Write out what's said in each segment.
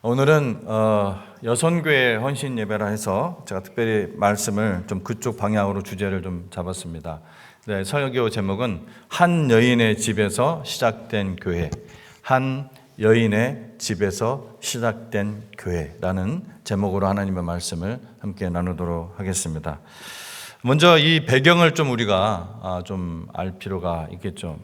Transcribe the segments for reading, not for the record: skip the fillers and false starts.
오늘은 여선교회 헌신 예배라 해서 제가 특별히 말씀을 좀 그쪽 방향으로 주제를 좀 잡았습니다. 네, 설교 제목은 한 여인의 집에서 시작된 교회, 한 여인의 집에서 시작된 교회라는 제목으로 하나님의 말씀을 함께 나누도록 하겠습니다. 먼저 이 배경을 좀 우리가 좀 알 필요가 있겠죠.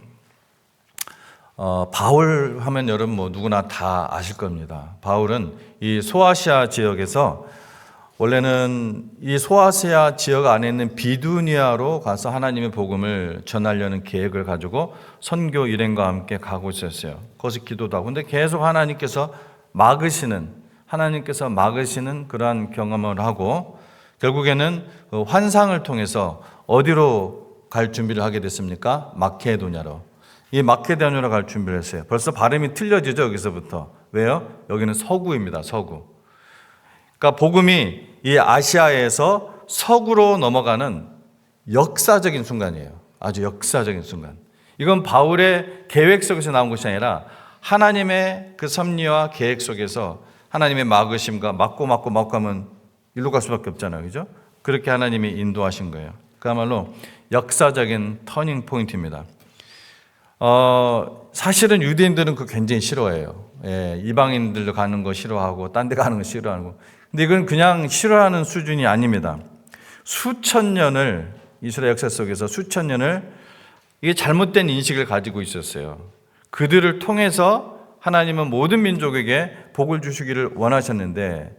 바울 하면 여러분 누구나 다 아실 겁니다. 바울은 이 소아시아 지역에서 원래는 이 소아시아 지역 안에 있는 비두니아로 가서 하나님의 복음을 전하려는 계획을 가지고 선교 일행과 함께 가고 있었어요. 거기서 기도도 하고. 근데 계속 하나님께서 막으시는 그러한 경험을 하고 결국에는 그 환상을 통해서 어디로 갈 준비를 하게 됐습니까? 마케도냐로. 이 마케도냐로 갈 준비를 했어요. 벌써 발음이 틀려지죠, 여기서부터. 왜요? 여기는 서구입니다, 서구. 그러니까 복음이 이 아시아에서 서구로 넘어가는 역사적인 순간이에요. 아주 역사적인 순간. 이건 바울의 계획 속에서 나온 것이 아니라 하나님의 그 섭리와 계획 속에서 하나님의 막으심과 막고 하면 일로 갈 수밖에 없잖아요. 그죠? 그렇게 하나님이 인도하신 거예요. 그야말로 역사적인 터닝 포인트입니다. 사실은 유대인들은 그거 굉장히 싫어해요. 예, 이방인들도 가는 거 싫어하고 딴 데 가는 거 싫어하고. 근데 이건 그냥 싫어하는 수준이 아닙니다. 수천 년을 이스라엘 역사 속에서 수천 년을 이게 잘못된 인식을 가지고 있었어요. 그들을 통해서 하나님은 모든 민족에게 복을 주시기를 원하셨는데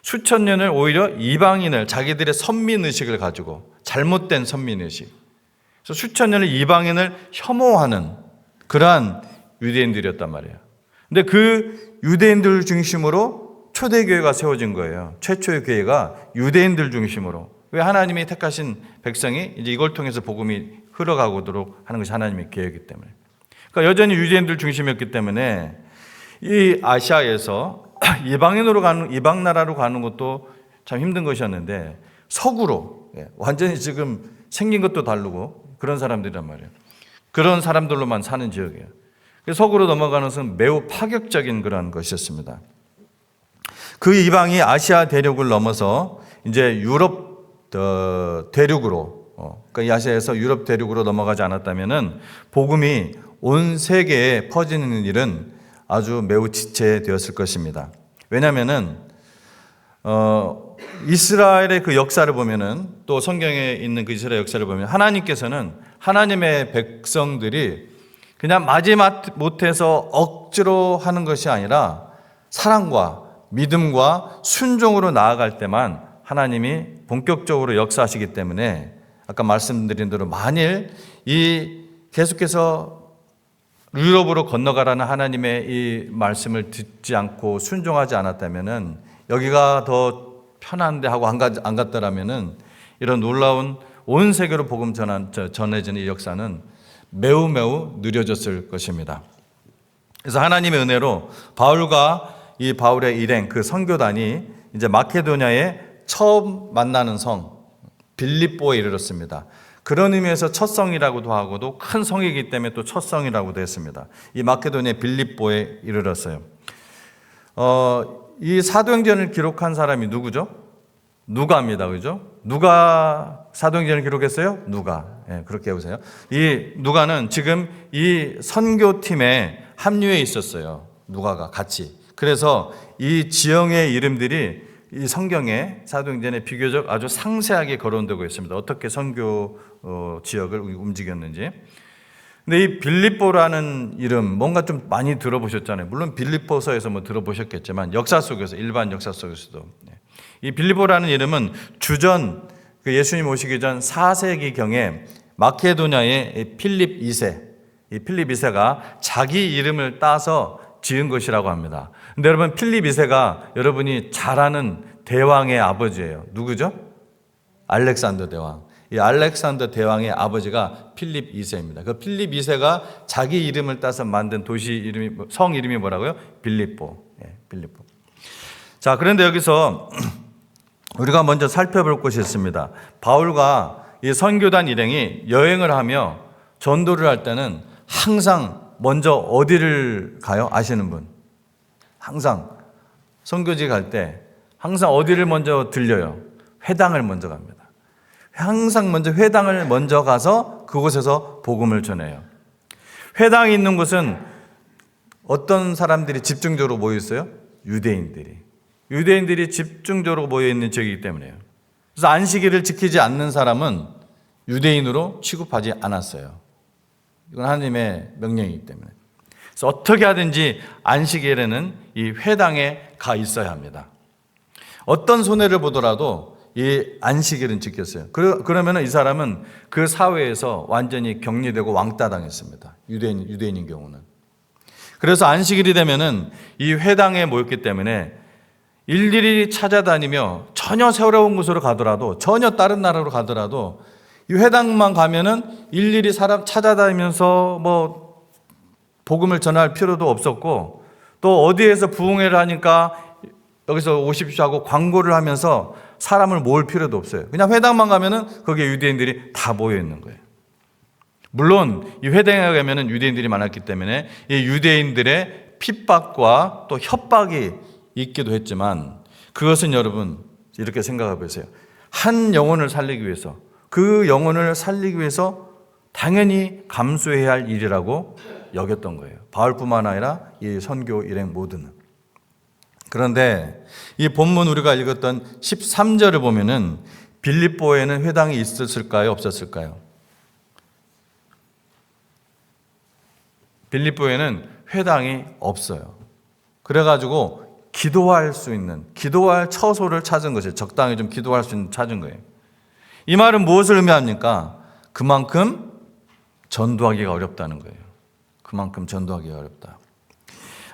수천 년을 오히려 이방인을 자기들의 선민의식을 가지고 잘못된 선민의식, 그래서 수천 년을 이방인을 혐오하는 그러한 유대인들이었단 말이에요. 근데 그 유대인들 중심으로 초대교회가 세워진 거예요. 최초의 교회가 유대인들 중심으로. 왜? 하나님이 택하신 백성이 이제 이걸 통해서 복음이 흘러가도록 하는 것이 하나님의 계획이기 때문에. 그러니까 여전히 유대인들 중심이었기 때문에 이 아시아에서 이방 나라로 가는 것도 참 힘든 것이었는데 서구로 완전히 지금 생긴 것도 다르고 그런 사람들이란 말이에요. 그런 사람들로만 사는 지역이에요. 서구로 넘어가는 것은 매우 파격적인 그런 것이었습니다. 그 이방이 아시아 대륙을 넘어서 이제 유럽 대륙으로, 그러니까 이 아시아에서 유럽 대륙으로 넘어가지 않았다면은 복음이 온 세계에 퍼지는 일은 아주 매우 지체되었을 것입니다. 왜냐하면은 이스라엘의 그 역사를 보면은 또 성경에 있는 그 이스라엘 역사를 보면 하나님께서는 하나님의 백성들이 그냥 마지못해서 억지로 하는 것이 아니라 사랑과 믿음과 순종으로 나아갈 때만 하나님이 본격적으로 역사하시기 때문에 아까 말씀드린 대로 만일 이 계속해서 유럽으로 건너가라는 하나님의 이 말씀을 듣지 않고 순종하지 않았다면은 여기가 더 편한데 하고 안 갔더라면은 이런 놀라운 온 세계로 복음 전해지는 이 역사는 매우 느려졌을 것입니다. 그래서 하나님의 은혜로 바울과 이 바울의 일행 그 선교단이 이제 마케도냐에 처음 만나는 성 빌립보에 이르렀습니다. 그런 의미에서 첫 성이라고도 하고도 큰 성이기 때문에 또 첫 성이라고도 했습니다. 이 마케도냐 빌립보에 이르렀어요. 이 사도행전을 기록한 사람이 누구죠? 누가입니다. 그죠? 누가 사도행전을 기록했어요? 누가. 예, 그렇게 해보세요. 이 누가는 지금 이 선교팀에 합류해 있었어요. 누가가 같이. 그래서 이 지형의 이름들이 이 성경에 사도행전에 비교적 아주 상세하게 거론되고 있습니다. 어떻게 선교 지역을 움직였는지. 근데 이 빌립보라는 이름 뭔가 좀 많이 들어보셨잖아요. 물론 빌립보서에서 들어보셨겠지만 역사 속에서 일반 역사 속에서도 이 빌립보라는 이름은 주전 예수님 오시기 전 4세기경에 마케도냐의 필립 2세, 이 필립 2세가 자기 이름을 따서 지은 것이라고 합니다. 근데 여러분 필립 2세가 여러분이 잘 아는 대왕의 아버지예요. 누구죠? 알렉산더 대왕. 이 알렉산더 대왕의 아버지가 필립 2세입니다. 그 필립 2세가 자기 이름을 따서 만든 도시 이름이, 성 이름이 뭐라고요? 빌립보. 예, 빌립보. 자, 그런데 여기서 우리가 먼저 살펴볼 것이 있습니다. 바울과 이 선교단 일행이 여행을 하며 전도를 할 때는 항상 먼저 어디를 가요? 아시는 분? 항상 선교지 갈 때 항상 어디를 먼저 들려요? 회당을 먼저 갑니다. 항상 먼저 회당을 먼저 가서 그곳에서 복음을 전해요. 회당이 있는 곳은 어떤 사람들이 집중적으로 모여 있어요? 유대인들이 집중적으로 모여 있는 지역이기 때문에요. 그래서 안식일을 지키지 않는 사람은 유대인으로 취급하지 않았어요. 이건 하나님의 명령이기 때문에. 그래서 어떻게 하든지 안식일에는 이 회당에 가 있어야 합니다. 어떤 손해를 보더라도 이 안식일은 지켰어요. 그러면 이 사람은 그 사회에서 완전히 격리되고 왕따 당했습니다. 유대인인 경우는. 그래서 안식일이 되면은 이 회당에 모였기 때문에 일일이 찾아다니며 전혀 새로운 곳으로 가더라도, 전혀 다른 나라로 가더라도 이 회당만 가면은 일일이 사람 찾아다니면서 뭐 복음을 전할 필요도 없었고, 또 어디에서 부흥회를 하니까 여기서 오십시오 하고 광고를 하면서 사람을 모을 필요도 없어요. 그냥 회당만 가면은 거기에 유대인들이 다 모여 있는 거예요. 물론 이 회당에 가면은 유대인들이 많았기 때문에 이 유대인들의 핍박과 또 협박이 있기도 했지만, 그것은 여러분 이렇게 생각해 보세요. 한 영혼을 살리기 위해서, 그 영혼을 살리기 위해서 당연히 감수해야 할 일이라고 여겼던 거예요. 바울뿐만 아니라 이 선교 일행 모두는. 그런데 이 본문 우리가 읽었던 13절을 보면은 빌립보에는 회당이 있었을까요? 없었을까요? 빌립보에는 회당이 없어요. 그래가지고 기도할 수 있는, 기도할 처소를 찾은 것이에요. 적당히 좀 기도할 수 있는 찾은 거예요. 이 말은 무엇을 의미합니까? 그만큼 전도하기가 어렵다는 거예요. 그만큼 전도하기가 어렵다.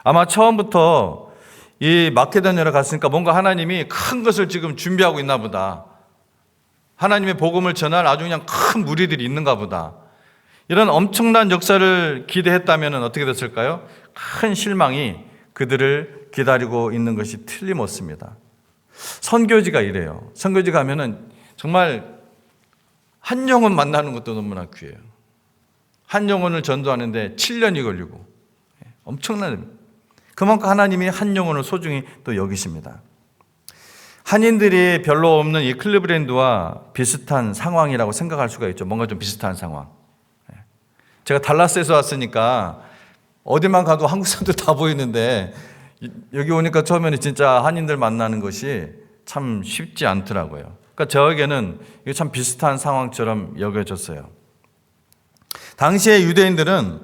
아마 처음부터 이 마케도니아를 갔으니까 뭔가 하나님이 큰 것을 지금 준비하고 있나 보다. 하나님의 복음을 전할 아주 그냥 큰 무리들이 있는가 보다. 이런 엄청난 역사를 기대했다면 어떻게 됐을까요? 큰 실망이 그들을 기다리고 있는 것이 틀림없습니다. 선교지가 이래요. 선교지 가면은 정말 한 영혼 만나는 것도 너무나 귀해요. 한 영혼을 전도하는데 7년이 걸리고 엄청난, 그만큼 하나님이 한 영혼을 소중히 또 여기십니다. 한인들이 별로 없는 이 클리브랜드와 비슷한 상황이라고 생각할 수가 있죠. 뭔가 좀 비슷한 상황. 제가 달라스에서 왔으니까 어디만 가도 한국 사람들 다 보이는데 여기 오니까 처음에는 진짜 한인들 만나는 것이 참 쉽지 않더라고요. 그러니까 저에게는 이게 참 비슷한 상황처럼 여겨졌어요. 당시에 유대인들은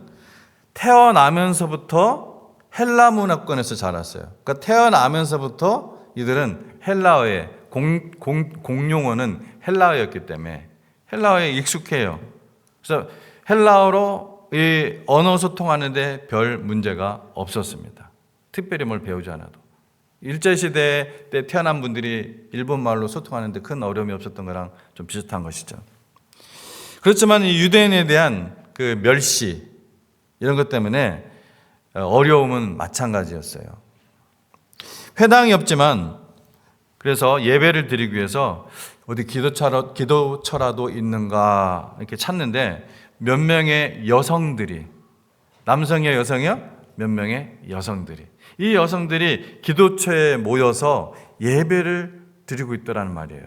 태어나면서부터 헬라 문화권에서 자랐어요. 그러니까 태어나면서부터 이들은 헬라어의 공용어는 헬라어였기 때문에 헬라어에 익숙해요. 그래서 헬라어로 이 언어 소통하는데 별 문제가 없었습니다. 특별히 뭘 배우지 않아도. 일제시대 때 태어난 분들이 일본말로 소통하는데 큰 어려움이 없었던 거랑 좀 비슷한 것이죠. 그렇지만 이 유대인에 대한 그 멸시, 이런 것 때문에 어려움은 마찬가지였어요. 회당이 없지만, 그래서 예배를 드리기 위해서 어디 기도처라도 있는가 이렇게 찾는데 몇 명의 여성들이, 남성이요 여성이요? 몇 명의 여성들이, 이 여성들이 기도처에 모여서 예배를 드리고 있더라는 말이에요.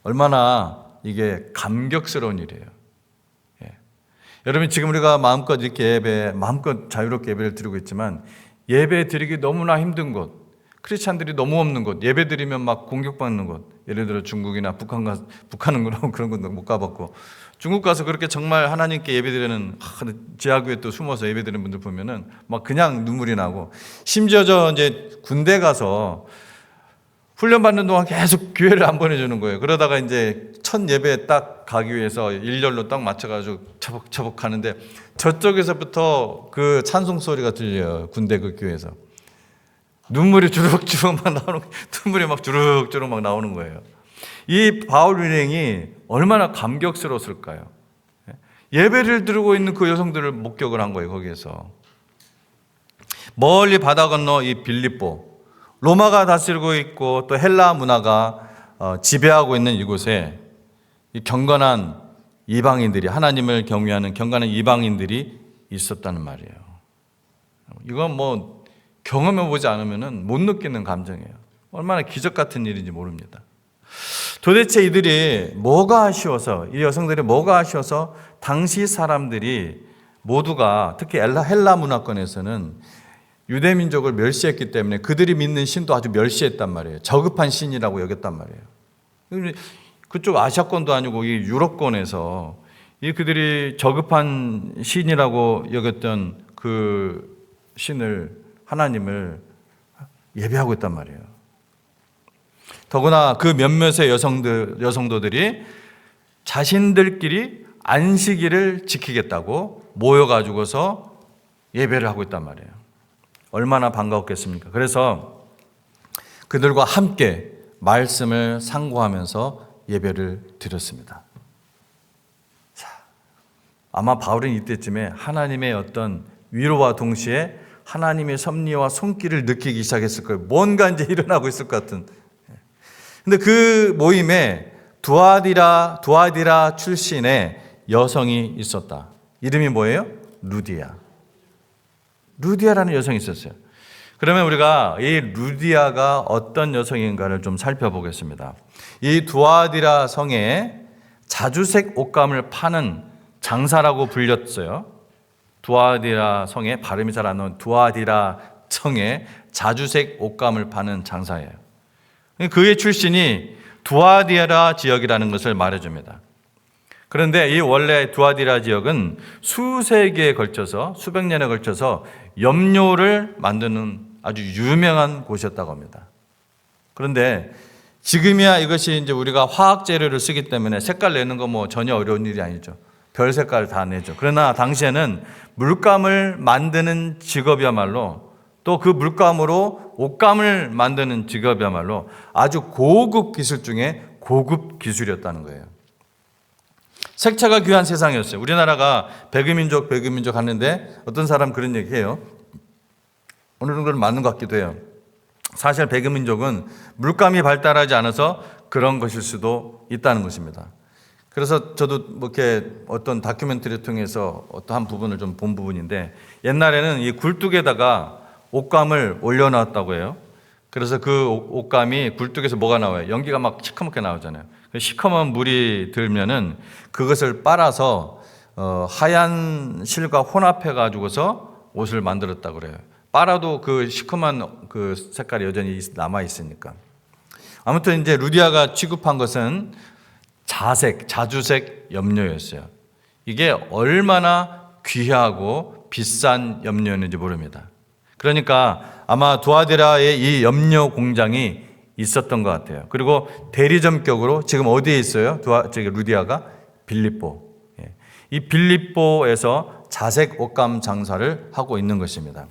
얼마나 이게 감격스러운 일이에요. 예. 여러분, 지금 우리가 마음껏 이렇게 마음껏 자유롭게 예배를 드리고 있지만, 예배 드리기 너무나 힘든 곳, 크리스찬들이 너무 없는 곳, 예배 드리면 막 공격받는 곳, 예를 들어 중국이나 북한은 그런 곳도 못 가봤고, 중국 가서 그렇게 정말 하나님께 예배드리는 지하교회 또 숨어서 예배드리는 분들 보면은 막 그냥 눈물이 나고, 심지어 저 이제 군대 가서 훈련 받는 동안 계속 교회를 안 보내주는 거예요. 그러다가 이제 첫 예배에 딱 가기 위해서 일렬로 딱 맞춰가지고 처벅처벅 가는데 저쪽에서부터 그 찬송 소리가 들려요. 군대 그 교회에서. 눈물이 주룩주룩 막 나오는, 눈물이 막 주룩주룩 막 나오는 거예요. 이 바울 일행이 얼마나 감격스러웠을까요? 예배를 드리고 있는 그 여성들을 목격을 한 거예요, 거기에서. 멀리 바다 건너 이 빌립보, 로마가 다스리고 있고 또 헬라 문화가 지배하고 있는 이곳에 이 경건한 이방인들이, 하나님을 경외하는 경건한 이방인들이 있었다는 말이에요. 이건 뭐 경험해보지 않으면 못 느끼는 감정이에요. 얼마나 기적 같은 일인지 모릅니다. 도대체 이들이 뭐가 아쉬워서, 이 여성들이 뭐가 아쉬워서 당시 사람들이 모두가, 특히 헬라 문화권에서는 유대민족을 멸시했기 때문에 그들이 믿는 신도 아주 멸시했단 말이에요. 저급한 신이라고 여겼단 말이에요. 그쪽 아시아권도 아니고 이 유럽권에서 이 그들이 저급한 신이라고 여겼던 그 신을, 하나님을 예배하고 있단 말이에요. 더구나 그 몇몇의 여성도들이 자신들끼리 안식일을 지키겠다고 모여가지고서 예배를 하고 있단 말이에요. 얼마나 반가웠겠습니까? 그래서 그들과 함께 말씀을 상고하면서 예배를 드렸습니다. 자, 아마 바울은 이때쯤에 하나님의 어떤 위로와 동시에 하나님의 섭리와 손길을 느끼기 시작했을 거예요. 뭔가 이제 일어나고 있을 것 같은. 근데 그 모임에 두아디라 출신의 여성이 있었다. 이름이 뭐예요? 루디아라는 여성이 있었어요. 그러면 우리가 이 루디아가 어떤 여성인가를 좀 살펴보겠습니다. 이 두아디라 성에 자주색 옷감을 파는 장사라고 불렸어요. 두아디라 성에, 발음이 잘 안 나오는 두아디라 성에 자주색 옷감을 파는 장사예요. 그의 출신이 두아디라 지역이라는 것을 말해줍니다. 그런데 이 원래 두아디라 지역은 수세기에 걸쳐서, 수백 년에 걸쳐서 염료를 만드는 아주 유명한 곳이었다고 합니다. 그런데 지금이야 이것이 이제 우리가 화학 재료를 쓰기 때문에 색깔 내는 거 뭐 전혀 어려운 일이 아니죠. 별 색깔 다 내죠. 그러나 당시에는 물감을 만드는 직업이야말로, 또 그 물감으로 옷감을 만드는 직업이야말로 아주 고급 기술 중에 고급 기술이었다는 거예요. 색채가 귀한 세상이었어요. 우리나라가 백유민족 하는데 어떤 사람 그런 얘기해요. 어느 정도는 맞는 것 같기도 해요. 사실 백유민족은 물감이 발달하지 않아서 그런 것일 수도 있다는 것입니다. 그래서 저도 이렇게 어떤 다큐멘터리를 통해서 어떠한 부분을 좀 본 부분인데, 옛날에는 이 굴뚝에다가 옷감을 올려놨다고 해요. 그래서 그 옷감이 굴뚝에서 뭐가 나와요? 연기가 막 시커멓게 나오잖아요. 시커먼 물이 들면은 그것을 빨아서 하얀 실과 혼합해 가지고서 옷을 만들었다고 그래요. 빨아도 그 시커먼 그 색깔이 여전히 남아 있으니까. 아무튼 이제 루디아가 취급한 것은 자주색 염료였어요. 이게 얼마나 귀하고 비싼 염료였는지 모릅니다. 그러니까 아마 두아디라에 이 염료 공장이 있었던 것 같아요. 그리고 대리점격으로 지금 어디에 있어요? 루디아가 빌립보. 이 빌립보에서 자색 옷감 장사를 하고 있는 것입니다.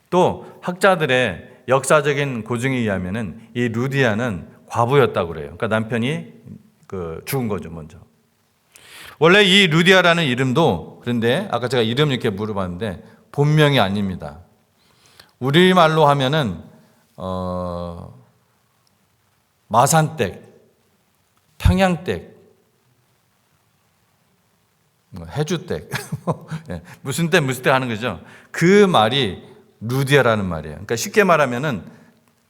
또 학자들의 역사적인 고증에 의하면은 이 루디아는 과부였다고 그래요. 그러니까 남편이 죽은 거죠, 먼저. 원래 이 루디아라는 이름도, 그런데 아까 제가 이름 이렇게 물어봤는데 본명이 아닙니다. 우리말로 하면은 마산댁, 평양댁, 해주댁, 무슨 댁 하는 거죠. 그 말이 루디아라는 말이에요. 그러니까 쉽게 말하면은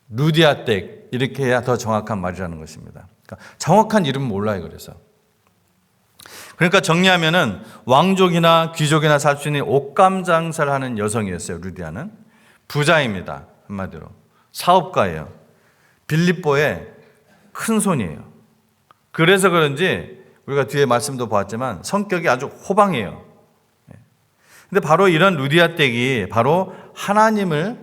루디아댁 이렇게 해야 더 정확한 말이라는 것입니다. 그러니까 정확한 이름은 몰라요. 그러니까 정리하면은 왕족이나 귀족이나 살 수 있는 옷감 장사를 하는 여성이었어요. 루디아는 부자입니다. 한마디로 사업가예요. 빌립보의 큰 손이에요. 그래서 그런지 우리가 뒤에 말씀도 보았지만 성격이 아주 호방해요. 근데 바로 이런 루디아 댁이 바로 하나님을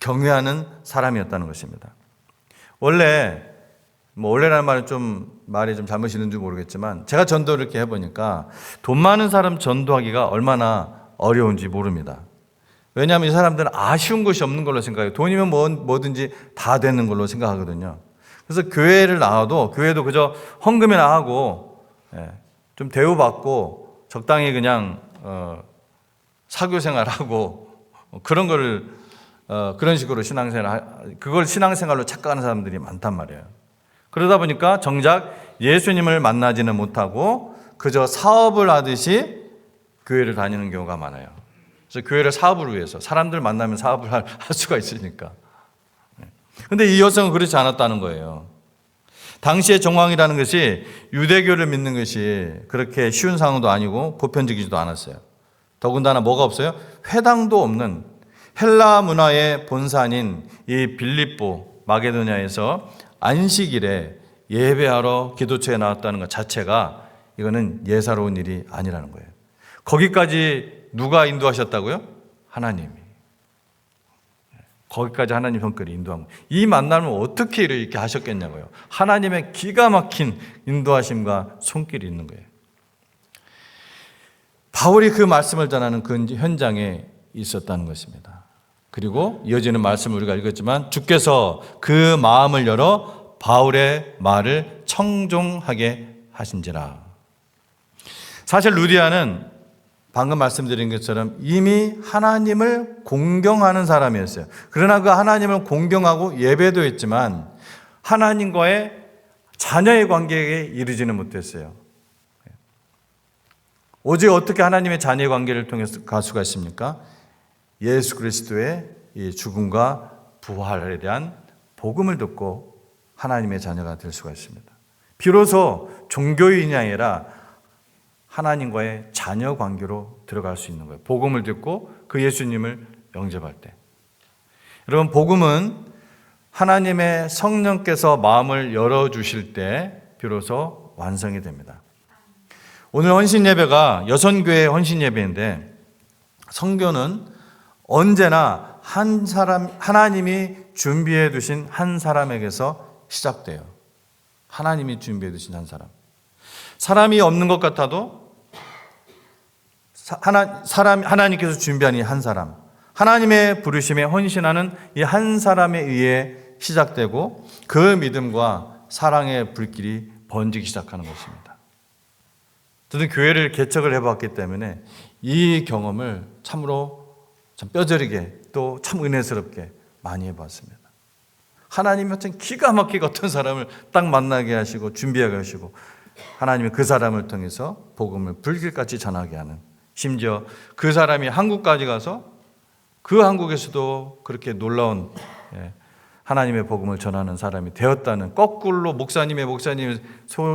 경외하는 사람이었다는 것입니다. 원래라는 말이 좀 잘못이 있는지 모르겠지만, 제가 전도를 이렇게 해보니까 돈 많은 사람 전도하기가 얼마나 어려운지 모릅니다. 왜냐하면 이 사람들은 아쉬운 것이 없는 걸로 생각해요. 돈이면 뭐든지 다 되는 걸로 생각하거든요. 그래서 교회를 나와도 교회도 그저 헌금이나 하고 좀 대우받고 적당히 그냥 사교생활하고 그런 거를 그런 식으로 그걸 신앙생활로 착각하는 사람들이 많단 말이에요. 그러다 보니까 정작 예수님을 만나지는 못하고 그저 사업을 하듯이 교회를 다니는 경우가 많아요. 그래서 교회를 사업을 위해서, 사람들 만나면 사업을 할 수가 있으니까. 근데 이 여성은 그렇지 않았다는 거예요. 당시의 정황이라는 것이 유대교를 믿는 것이 그렇게 쉬운 상황도 아니고 보편적이지도 않았어요. 더군다나 뭐가 없어요? 회당도 없는 헬라 문화의 본산인 이 빌립보 마게도냐에서 안식일에 예배하러 기도처에 나왔다는 것 자체가 이거는 예사로운 일이 아니라는 거예요. 거기까지 누가 인도하셨다고요? 하나님이. 거기까지 하나님 손길이 인도한 거예요. 이 만남을 어떻게 이렇게 하셨겠냐고요. 하나님의 기가 막힌 인도하심과 손길이 있는 거예요. 바울이 그 말씀을 전하는 그 현장에 있었다는 것입니다. 그리고 이어지는 말씀을 우리가 읽었지만 주께서 그 마음을 열어 바울의 말을 청종하게 하신지라. 사실 루디아는 방금 말씀드린 것처럼 이미 하나님을 공경하는 사람이었어요. 그러나 그 하나님을 공경하고 예배도 했지만 하나님과의 자녀의 관계에 이르지는 못했어요. 오직 어떻게 하나님의 자녀의 관계를 통해서 갈 수가 있습니까? 예수 그리스도의 이 죽음과 부활에 대한 복음을 듣고 하나님의 자녀가 될 수가 있습니다. 비로소 종교인이 아니라 하나님과의 자녀 관계로 들어갈 수 있는 거예요. 복음을 듣고 그 예수님을 영접할 때. 여러분, 복음은 하나님의 성령께서 마음을 열어주실 때 비로소 완성이 됩니다. 오늘 헌신 예배가 여선교회 헌신 예배인데 성교는 언제나 한 사람, 하나님이 준비해 두신 한 사람에게서 시작돼요. 하나님이 준비해 두신 한 사람. 사람이 없는 것 같아도 하나님께서 준비한 이 한 사람, 하나님의 부르심에 헌신하는 이 한 사람에 의해 시작되고 그 믿음과 사랑의 불길이 번지기 시작하는 것입니다. 저는 교회를 개척을 해봤기 때문에 이 경험을 참으로 참 뼈저리게 또 참 은혜스럽게 많이 해봤습니다. 하나님이 어떤 기가 막히게 어떤 사람을 딱 만나게 하시고 준비하게 하시고 하나님이 그 사람을 통해서 복음을 불길같이 전하게 하는, 심지어 그 사람이 한국까지 가서 그 한국에서도 그렇게 놀라운 하나님의 복음을 전하는 사람이 되었다는, 거꾸로 목사님의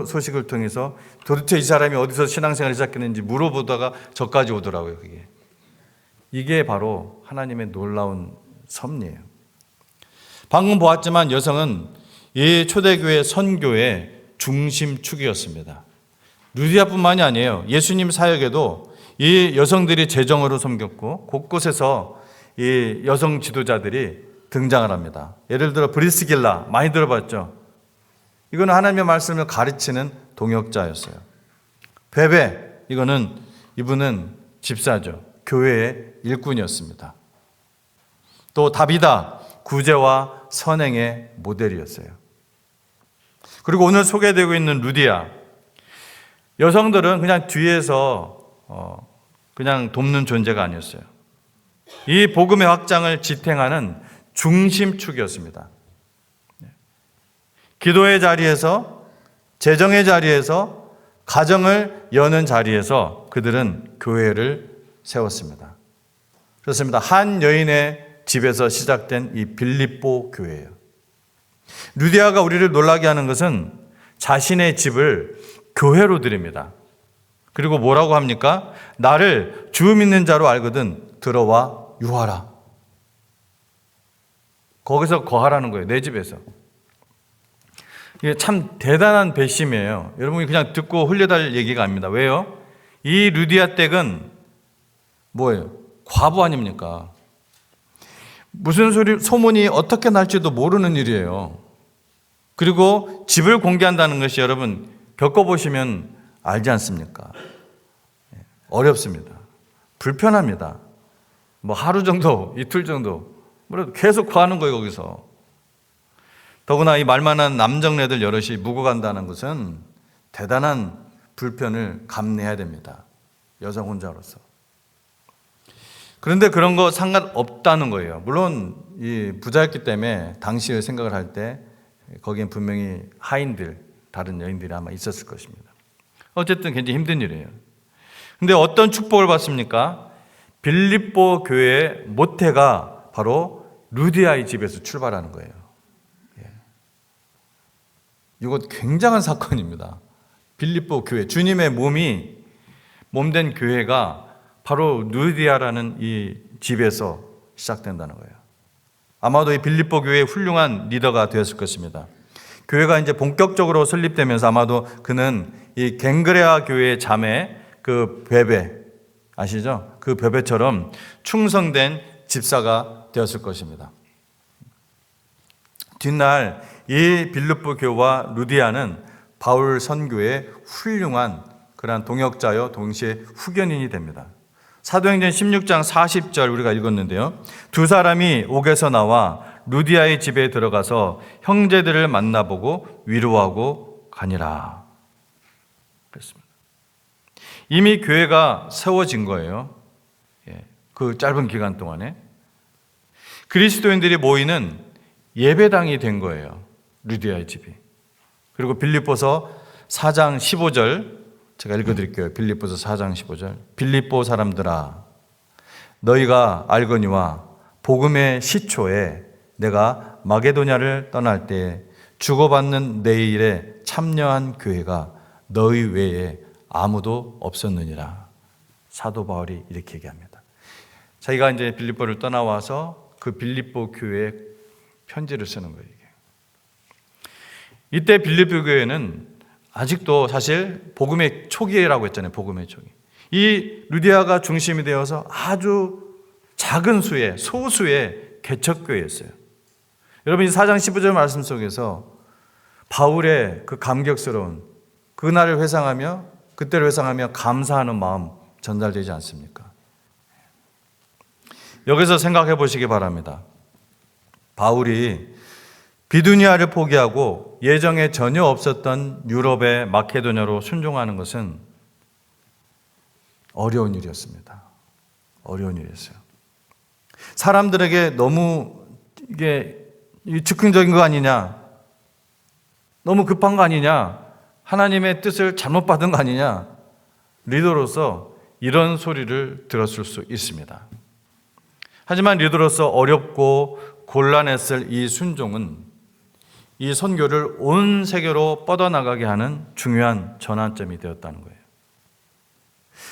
소식을 통해서 도대체 이 사람이 어디서 신앙생활을 시작했는지 물어보다가 저까지 오더라고요. 이게 바로 하나님의 놀라운 섭리예요. 방금 보았지만 여성은 이 초대교회 선교의 중심축이었습니다. 루디아뿐만이 아니에요. 예수님 사역에도 이 여성들이 재정으로 섬겼고 곳곳에서 이 여성 지도자들이 등장을 합니다. 예를 들어 브리스길라, 많이 들어봤죠? 이거는 하나님의 말씀을 가르치는 동역자였어요. 베베, 이분은 집사죠. 교회의 일꾼이었습니다. 또 다비다, 구제와 선행의 모델이었어요. 그리고 오늘 소개되고 있는 루디아, 여성들은 그냥 뒤에서 그냥 돕는 존재가 아니었어요. 이 복음의 확장을 지탱하는 중심축이었습니다. 기도의 자리에서, 재정의 자리에서, 가정을 여는 자리에서 그들은 교회를 세웠습니다. 그렇습니다. 한 여인의 집에서 시작된 이 빌립보 교회예요. 루디아가 우리를 놀라게 하는 것은 자신의 집을 교회로 드립니다. 그리고 뭐라고 합니까? 나를 주 믿는 자로 알거든 들어와 유하라. 거기서 거하라는 거예요. 내 집에서. 이게 참 대단한 배심이에요. 여러분이 그냥 듣고 흘려달 얘기가 아닙니다. 왜요? 이 루디아 댁은 뭐예요? 과부 아닙니까? 무슨 소문이 어떻게 날지도 모르는 일이에요. 그리고 집을 공개한다는 것이 여러분 겪어보시면 알지 않습니까? 어렵습니다. 불편합니다. 뭐 하루 정도, 이틀 정도, 계속 거하는 거예요, 거기서. 더구나 이 말만한 남정네들 여럿이 묵어 간다는 것은 대단한 불편을 감내해야 됩니다. 여성 혼자로서. 그런데 그런 거 상관없다는 거예요. 물론 이 부자였기 때문에 당시의 생각을 할 때 거기엔 분명히 하인들, 다른 여인들이 아마 있었을 것입니다. 어쨌든 굉장히 힘든 일이에요. 근데 어떤 축복을 받습니까? 빌립보 교회의 모태가 바로 루디아의 집에서 출발하는 거예요. 이거 굉장한 사건입니다. 빌립보 교회, 주님의 몸된 교회가 바로 루디아라는 이 집에서 시작된다는 거예요. 아마도 이 빌립보 교회의 훌륭한 리더가 되었을 것입니다. 교회가 이제 본격적으로 설립되면서 아마도 그는 이 갱그레아 교회의 자매 그 베베 아시죠? 그 베베처럼 충성된 집사가 되었을 것입니다. 뒷날 이 빌립보 교회와 루디아는 바울 선교의 훌륭한 그러한 동역자여 동시에 후견인이 됩니다. 사도행전 16장 40절 우리가 읽었는데요. 두 사람이 옥에서 나와 루디아의 집에 들어가서 형제들을 만나보고 위로하고 가니라. 그렇습니다. 이미 교회가 세워진 거예요. 그 짧은 기간 동안에. 그리스도인들이 모이는 예배당이 된 거예요. 루디아의 집이. 그리고 빌립보서 4장 15절 제가 읽어드릴게요. 빌립보서 4장 15절. 빌립보 사람들아, 너희가 알거니와 복음의 시초에 내가 마게도냐를 떠날 때 주고받는 내 일에 참여한 교회가 너희 외에 아무도 없었느니라. 사도 바울이 이렇게 얘기합니다. 자기가 이제 빌립보를 떠나와서 그 빌립보 교회에 편지를 쓰는 거예요. 이때 빌립보 교회는 아직도 사실 복음의 초기라고 했잖아요. 복음의 초기. 이 루디아가 중심이 되어서 아주 작은 수의 소수의 개척교회였어요. 여러분 이 4장 15절 말씀 속에서 바울의 그 감격스러운 그날을 회상하며 그때를 회상하며 감사하는 마음 전달되지 않습니까? 여기서 생각해 보시기 바랍니다. 바울이 비두니아를 포기하고 예정에 전혀 없었던 유럽의 마케도냐로 순종하는 것은 어려운 일이었습니다. 어려운 일이었어요. 사람들에게 너무 이게 즉흥적인 거 아니냐, 너무 급한 거 아니냐, 하나님의 뜻을 잘못 받은 거 아니냐, 리더로서 이런 소리를 들었을 수 있습니다. 하지만 리더로서 어렵고 곤란했을 이 순종은 이 선교를 온 세계로 뻗어나가게 하는 중요한 전환점이 되었다는 거예요.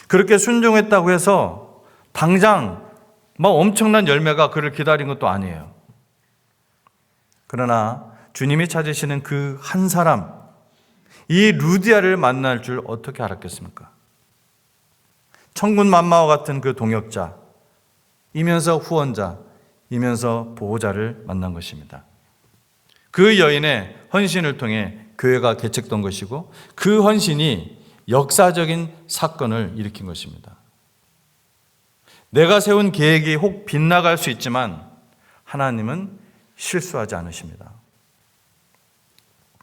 그렇게 순종했다고 해서 당장 막 엄청난 열매가 그를 기다린 것도 아니에요. 그러나 주님이 찾으시는 그 한 사람, 이 루디아를 만날 줄 어떻게 알았겠습니까? 천군만마와 같은 그 동역자, 이면서 후원자, 이면서 보호자를 만난 것입니다. 그 여인의 헌신을 통해 교회가 개척된 것이고 그 헌신이 역사적인 사건을 일으킨 것입니다. 내가 세운 계획이 혹 빗나갈 수 있지만 하나님은 실수하지 않으십니다.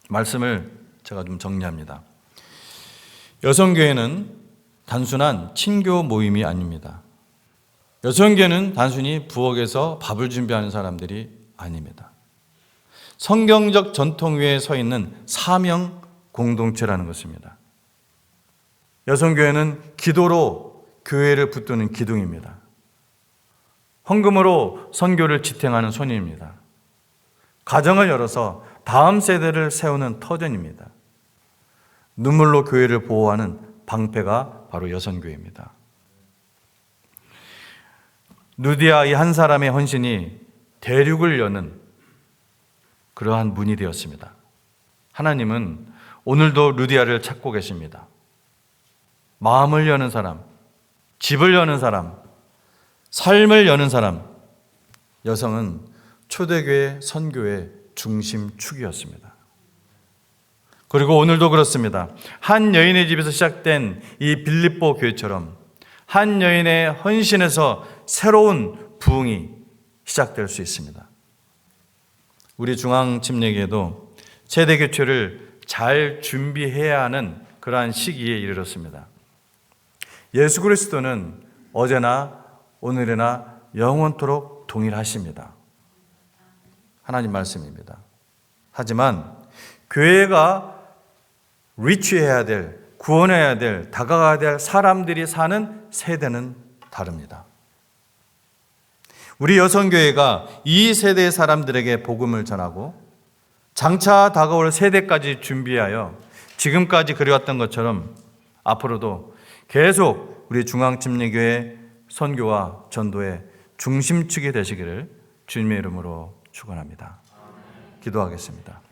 말씀을 제가 좀 정리합니다. 여성교회는 단순한 친교 모임이 아닙니다. 여성교회는 단순히 부엌에서 밥을 준비하는 사람들이 아닙니다. 성경적 전통 위에 서 있는 사명 공동체라는 것입니다. 여성교회는 기도로 교회를 붙드는 기둥입니다. 헌금으로 선교를 지탱하는 손입니다. 가정을 열어서 다음 세대를 세우는 터전입니다. 눈물로 교회를 보호하는 방패가 바로 여성교회입니다. 루디아 이 한 사람의 헌신이 대륙을 여는 그러한 문이 되었습니다. 하나님은 오늘도 루디아를 찾고 계십니다. 마음을 여는 사람, 집을 여는 사람, 삶을 여는 사람, 여성은 초대교회 선교의 중심축이었습니다. 그리고 오늘도 그렇습니다. 한 여인의 집에서 시작된 이 빌립보 교회처럼 한 여인의 헌신에서 새로운 부흥이 시작될 수 있습니다. 우리 중앙침례교회도 세대교체를 잘 준비해야 하는 그러한 시기에 이르렀습니다. 예수 그리스도는 어제나 오늘이나 영원토록 동일하십니다. 하나님 말씀입니다. 하지만 교회가 리치해야 될, 구원해야 될, 다가가야 될 사람들이 사는 세대는 다릅니다. 우리 여성교회가 이 세대 사람들에게 복음을 전하고 장차 다가올 세대까지 준비하여 지금까지 그래왔던 것처럼 앞으로도 계속 우리 중앙침례교회 선교와 전도의 중심축이 되시기를 주님의 이름으로 축원합니다. 기도하겠습니다.